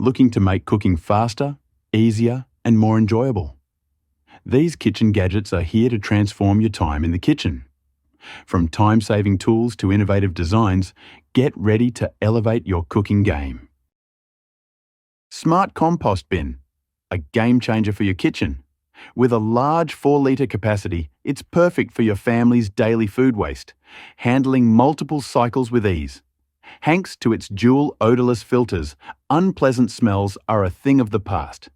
looking to make cooking faster, easier, and more enjoyable. These kitchen gadgets are here to transform your time in the kitchen. From time-saving tools to innovative designs, get ready to elevate your cooking game. Smart Compost Bin, a game changer for your kitchen. With a large 4-litre capacity, it's perfect for your family's daily food waste, handling multiple cycles with ease. Thanks to its dual odorless filters, unpleasant smells are a thing of the past.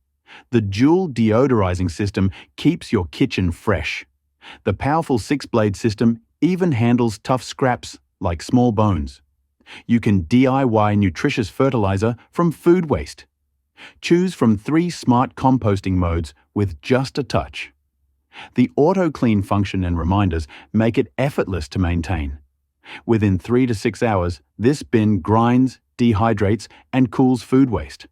The dual deodorizing system keeps your kitchen fresh. The powerful 6-blade system even handles tough scraps like small bones. You can DIY nutritious fertilizer from food waste. Choose from 3 smart composting modes with just a touch. The auto-clean function and reminders make it effortless to maintain. Within 3 to 6 hours, this bin grinds, dehydrates, and cools food waste,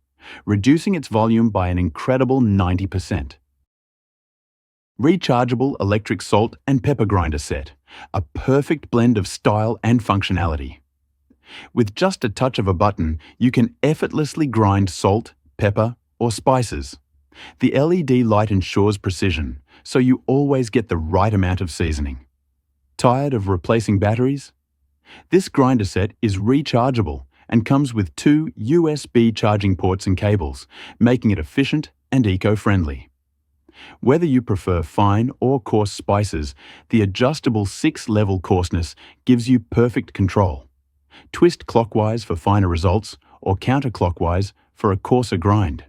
reducing its volume by an incredible 90%. Rechargeable electric salt and pepper grinder set, a perfect blend of style and functionality. With just a touch of a button, you can effortlessly grind salt, pepper, or spices. The LED light ensures precision, so you always get the right amount of seasoning. Tired of replacing batteries? This grinder set is rechargeable and comes with 2 USB charging ports and cables, making it efficient and eco-friendly. Whether you prefer fine or coarse spices, the adjustable 6-level coarseness gives you perfect control. Twist clockwise for finer results or counterclockwise for a coarser grind.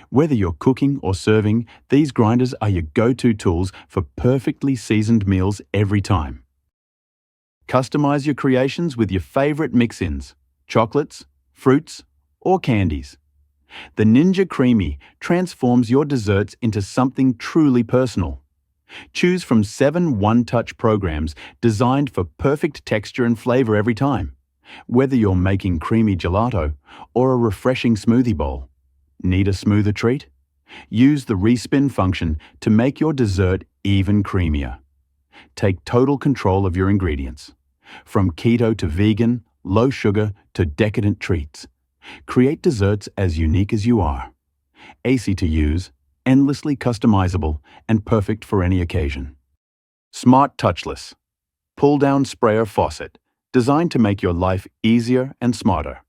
Whether you're cooking or serving, these grinders are your go-to tools for perfectly seasoned meals every time. Customize your creations with your favorite mix-ins, chocolates, fruits, or candies. The Ninja Creamy transforms your desserts into something truly personal. Choose from 7 one-touch programs designed for perfect texture and flavor every time. Whether you're making creamy gelato or a refreshing smoothie bowl. Need a smoother treat? Use the respin function to make your dessert even creamier. Take total control of your ingredients. From keto to vegan, low sugar to decadent treats. Create desserts as unique as you are. Easy to use, endlessly customizable, and perfect for any occasion. Smart Touchless. Pull-down sprayer faucet, designed to make your life easier and smarter.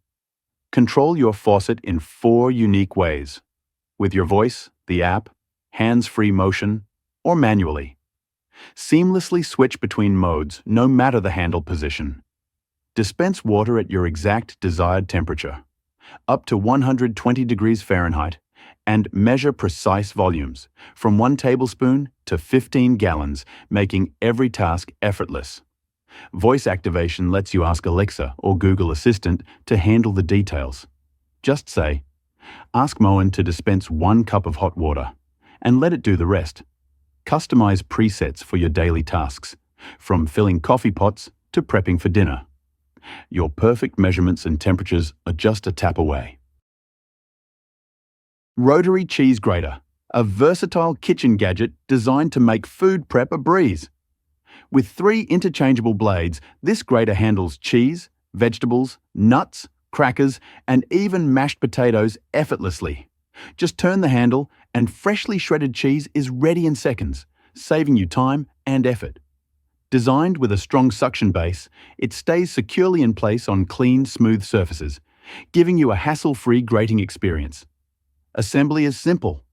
Control your faucet in 4 unique ways. With your voice, the app, hands-free motion, or manually. Seamlessly switch between modes, no matter the handle position. Dispense water at your exact desired temperature, up to 120 degrees Fahrenheit, and measure precise volumes, from 1 tablespoon to 15 gallons, making every task effortless. Voice activation lets you ask Alexa or Google Assistant to handle the details. Just say, "Ask Moen to dispense 1 cup of hot water," and let it do the rest. Customize presets for your daily tasks, from filling coffee pots to prepping for dinner. Your perfect measurements and temperatures are just a tap away. Rotary Cheese Grater, a versatile kitchen gadget designed to make food prep a breeze. With 3 interchangeable blades, this grater handles cheese, vegetables, nuts, crackers, and even mashed potatoes effortlessly. Just turn the handle and freshly shredded cheese is ready in seconds, saving you time and effort. Designed with a strong suction base, it stays securely in place on clean, smooth surfaces, giving you a hassle-free grating experience. Assembly is simple.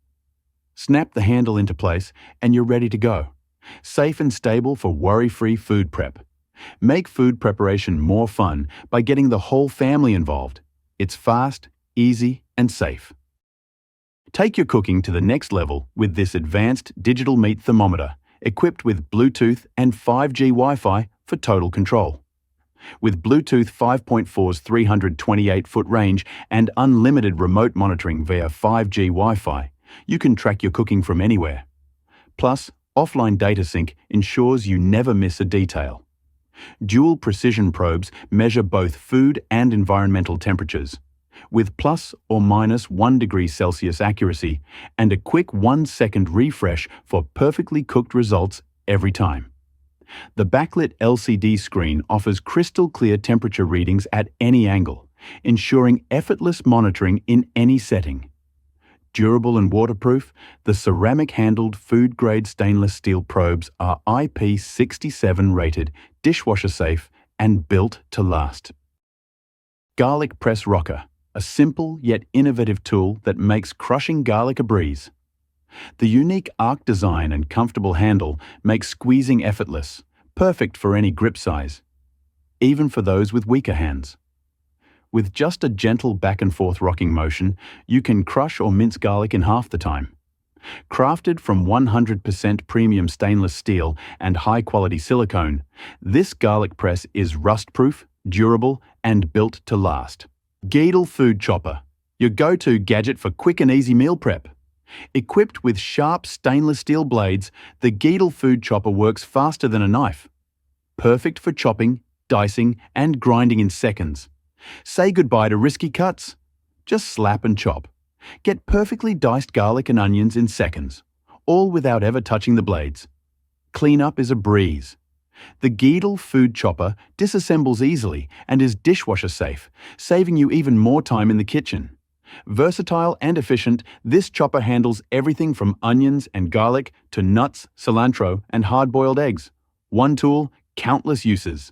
Snap the handle into place and you're ready to go. Safe and stable for worry-free food prep. Make food preparation more fun by getting the whole family involved. It's fast, easy, and safe. Take your cooking to the next level with this advanced digital meat thermometer, equipped with Bluetooth and 5G Wi-Fi for total control. With Bluetooth 5.4's 328-foot range and unlimited remote monitoring via 5G Wi-Fi, you can track your cooking from anywhere. Plus, offline data sync ensures you never miss a detail. Dual precision probes measure both food and environmental temperatures, with plus or minus 1 degree Celsius accuracy and a quick 1-second refresh for perfectly cooked results every time. The backlit LCD screen offers crystal clear temperature readings at any angle, ensuring effortless monitoring in any setting. Durable and waterproof, the ceramic-handled food-grade stainless steel probes are IP67 rated, dishwasher safe, and built to last. Garlic Press Rocker, a simple yet innovative tool that makes crushing garlic a breeze. The unique arc design and comfortable handle make squeezing effortless, perfect for any grip size, even for those with weaker hands. With just a gentle back and forth rocking motion, you can crush or mince garlic in half the time. Crafted from 100% premium stainless steel and high-quality silicone, this garlic press is rust-proof, durable, and built to last. Geedel Food Chopper, your go-to gadget for quick and easy meal prep. Equipped with sharp stainless steel blades, the Geedel Food Chopper works faster than a knife. Perfect for chopping, dicing, and grinding in seconds. Say goodbye to risky cuts. Just slap and chop. Get perfectly diced garlic and onions in seconds, all without ever touching the blades. Cleanup is a breeze. The Geedel Food Chopper disassembles easily and is dishwasher safe, saving you even more time in the kitchen. Versatile and efficient, this chopper handles everything from onions and garlic to nuts, cilantro, and hard-boiled eggs. One tool, countless uses.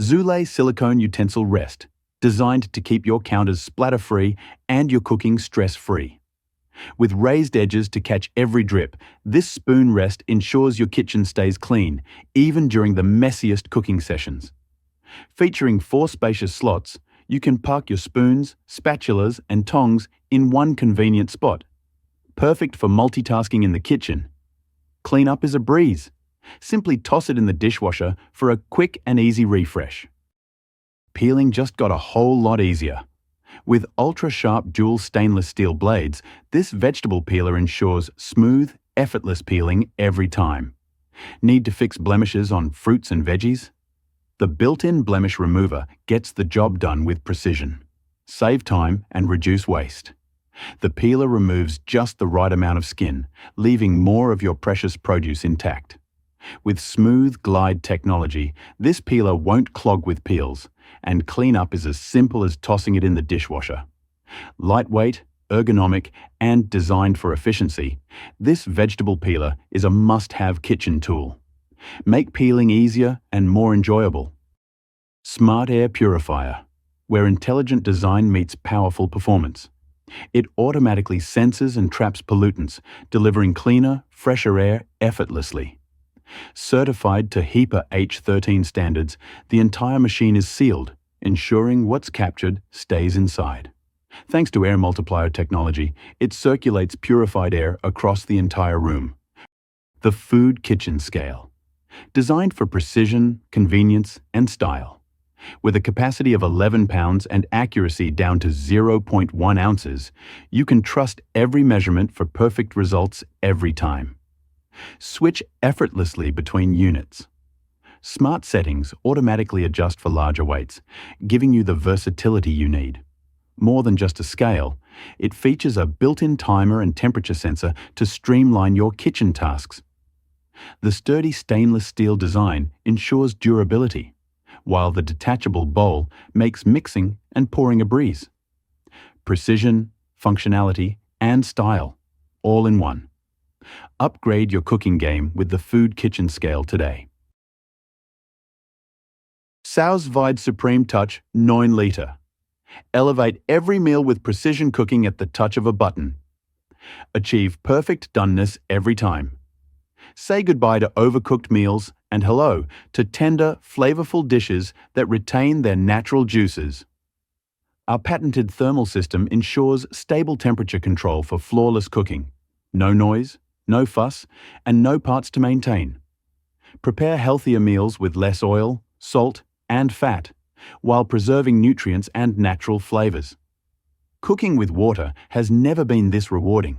Zule Silicone Utensil Rest, designed to keep your counters splatter-free and your cooking stress-free. With raised edges to catch every drip, this spoon rest ensures your kitchen stays clean, even during the messiest cooking sessions. Featuring 4 spacious slots, you can park your spoons, spatulas, and tongs in one convenient spot. Perfect for multitasking in the kitchen. Cleanup is a breeze. Simply toss it in the dishwasher for a quick and easy refresh. Peeling just got a whole lot easier. With ultra-sharp dual stainless steel blades, this vegetable peeler ensures smooth, effortless peeling every time. Need to fix blemishes on fruits and veggies? The built-in blemish remover gets the job done with precision. Save time and reduce waste. The peeler removes just the right amount of skin, leaving more of your precious produce intact. With smooth glide technology, this peeler won't clog with peels, and cleanup is as simple as tossing it in the dishwasher. Lightweight, ergonomic, and designed for efficiency, this vegetable peeler is a must-have kitchen tool. Make peeling easier and more enjoyable. Smart Air Purifier, where intelligent design meets powerful performance. It automatically senses and traps pollutants, delivering cleaner, fresher air effortlessly. Certified to HEPA H13 standards, the entire machine is sealed, ensuring what's captured stays inside. Thanks to air multiplier technology, it circulates purified air across the entire room. The Food Kitchen Scale. Designed for precision, convenience, and style. With a capacity of 11 pounds and accuracy down to 0.1 ounces, you can trust every measurement for perfect results every time. Switch effortlessly between units. Smart settings automatically adjust for larger weights, giving you the versatility you need. More than just a scale, it features a built-in timer and temperature sensor to streamline your kitchen tasks. The sturdy stainless steel design ensures durability, while the detachable bowl makes mixing and pouring a breeze. Precision, functionality, and style, all in one. Upgrade your cooking game with the Food Kitchen Scale today. Vide Supreme Touch 9 Litre. Elevate every meal with precision cooking at the touch of a button. Achieve perfect doneness every time. Say goodbye to overcooked meals and hello to tender, flavorful dishes that retain their natural juices. Our patented thermal system ensures stable temperature control for flawless cooking. No noise, no fuss, and no parts to maintain. Prepare healthier meals with less oil, salt, and fat, while preserving nutrients and natural flavors. Cooking with water has never been this rewarding.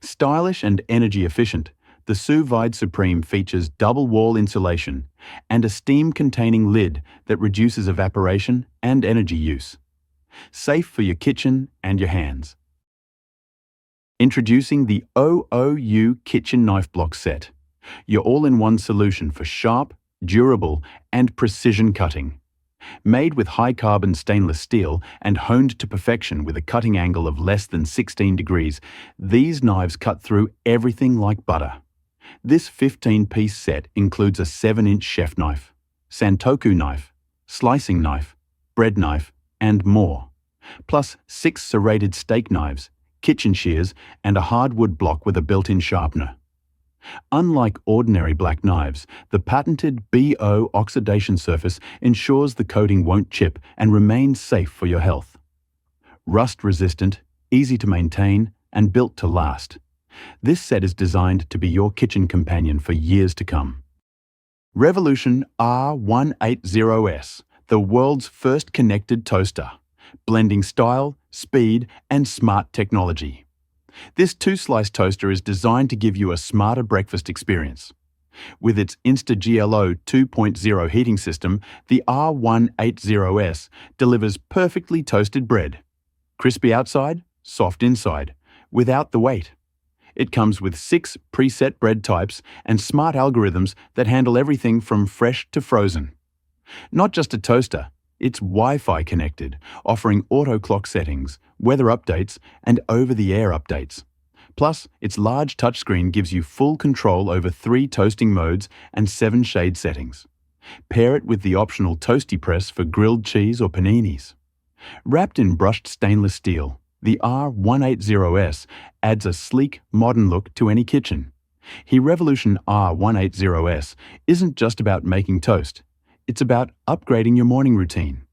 Stylish and energy efficient, the Vide Supreme features double wall insulation and a steam-containing lid that reduces evaporation and energy use. Safe for your kitchen and your hands. Introducing the OOU Kitchen Knife Block Set, your all-in-one solution for sharp, durable, and precision cutting. Made with high-carbon stainless steel and honed to perfection with a cutting angle of less than 16 degrees, these knives cut through everything like butter. This 15-piece set includes a 7-inch chef knife, santoku knife, slicing knife, bread knife, and more, plus 6 serrated steak knives, kitchen shears, and a hardwood block with a built-in sharpener. Unlike ordinary black knives, the patented BO oxidation surface ensures the coating won't chip and remains safe for your health. Rust-resistant, easy to maintain, and built to last. This set is designed to be your kitchen companion for years to come. Revolution R180S, the world's first connected toaster, blending style, speed, and smart technology. This 2-slice toaster is designed to give you a smarter breakfast experience. With its Insta-GLO 2.0 heating system, the R180S delivers perfectly toasted bread. Crispy outside, soft inside, without the weight. It comes with 6 preset bread types and smart algorithms that handle everything from fresh to frozen. Not just a toaster, it's Wi-Fi connected, offering auto clock settings, weather updates, and over-the-air updates. Plus, its large touchscreen gives you full control over 3 toasting modes and 7 shade settings. Pair it with the optional toasty press for grilled cheese or paninis. Wrapped in brushed stainless steel, the R180S adds a sleek, modern look to any kitchen. Revolution R180S isn't just about making toast. It's about upgrading your morning routine.